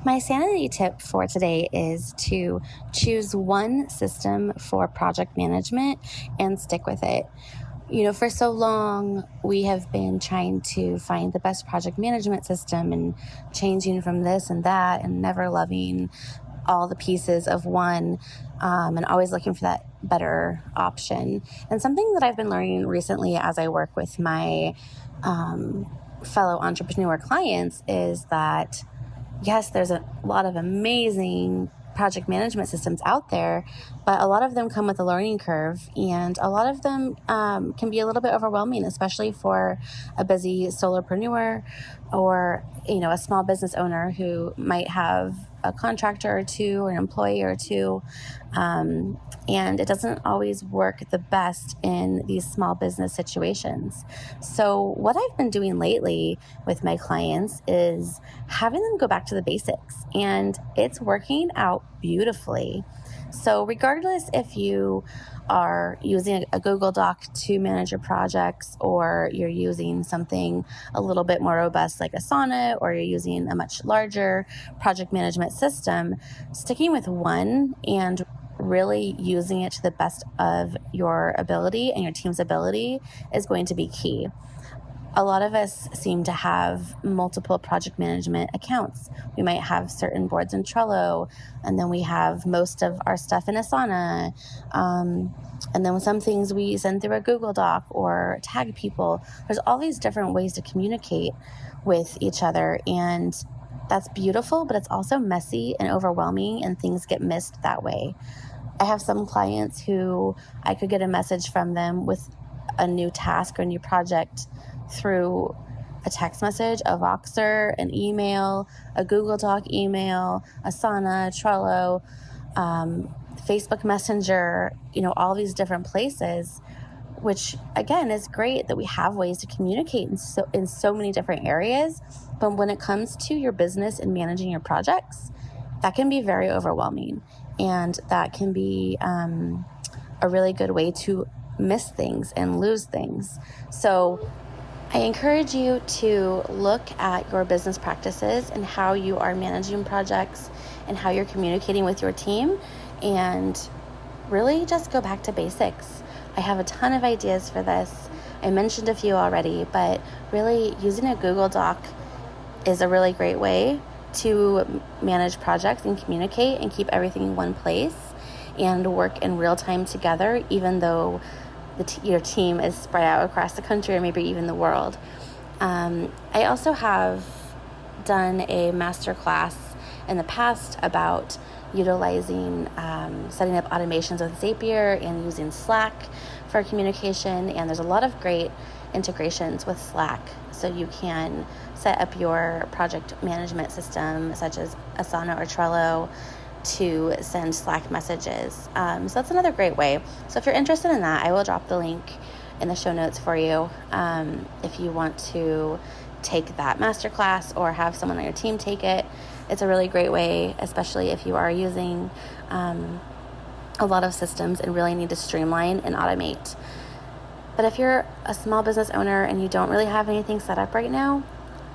My sanity tip for today is to choose one system for project management and stick with it. For so long, we have been trying to find the best project management system and changing from this and that and never loving all the pieces of one, and always looking for that better option. And something that I've been learning recently as I work with my fellow entrepreneur clients is that yes, there's a lot of amazing project management systems out there, but a lot of them come with a learning curve, and a lot of them can be a little bit overwhelming, especially for a busy solopreneur or a small business owner who might have a contractor or two or an employee or two, and it doesn't always work the best in these small business situations. So what I've been doing lately with my clients is having them go back to the basics, and it's working out beautifully. So regardless if you are using a Google Doc to manage your projects, or you're using something a little bit more robust like Asana, or you're using a much larger project management system, sticking with one and really using it to the best of your ability and your team's ability is going to be key. A lot of us seem to have multiple project management accounts. We might have certain boards in Trello, and then we have most of our stuff in Asana. And then some things we send through a Google Doc or tag people. There's all these different ways to communicate with each other, and that's beautiful, but it's also messy and overwhelming, and things get missed that way. I have some clients who I could get a message from them with a new task or a new project through a text message, a Voxer, an email, a Google Doc email, Asana, Trello, Facebook Messenger, all these different places, which again is great that we have ways to communicate in so many different areas. But when it comes to your business and managing your projects, that can be very overwhelming, and that can be a really good way to miss things and lose things. So I encourage you to look at your business practices and how you are managing projects and how you're communicating with your team, and really just go back to basics. I have a ton of ideas for this. I mentioned a few already, but really using a Google Doc is a really great way to manage projects and communicate and keep everything in one place and work in real time together, even though your team is spread out across the country or maybe even the world. I also have done a masterclass in the past about utilizing setting up automations with Zapier and using Slack for communication, and there's a lot of great integrations with Slack, so you can set up your project management system such as Asana or Trello to send Slack messages. So that's another great way. So if you're interested in that, I will drop the link in the show notes for you if you want to take that masterclass or have someone on your team take it. It's a really great way, especially if you are using a lot of systems and really need to streamline and automate. But if you're a small business owner and you don't really have anything set up right now,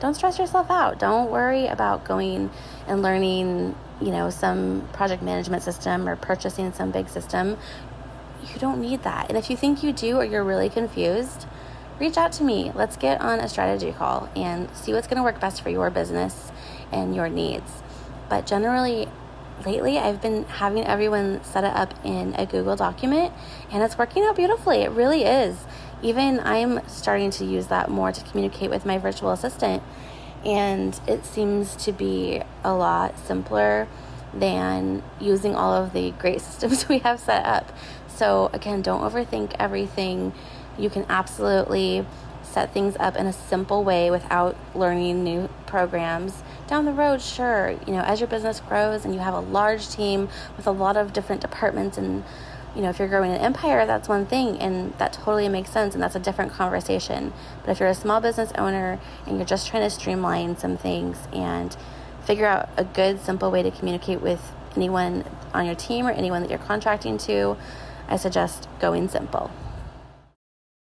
don't stress yourself out. Don't worry about going and learning, some project management system or purchasing some big system. You don't need that. And if you think you do, or you're really confused, reach out to me. Let's get on a strategy call and see what's going to work best for your business and your needs. But generally, lately, I've been having everyone set it up in a Google document, and it's working out beautifully. It really is. Even I'm starting to use that more to communicate with my virtual assistant, and it seems to be a lot simpler than using all of the great systems we have set up. So again, don't overthink everything. You can absolutely set things up in a simple way without learning new programs. Down the road, sure, as your business grows and you have a large team with a lot of different departments, and if you're growing an empire, that's one thing, and that totally makes sense, and that's a different conversation. But if you're a small business owner and you're just trying to streamline some things and figure out a good, simple way to communicate with anyone on your team or anyone that you're contracting to, I suggest going simple.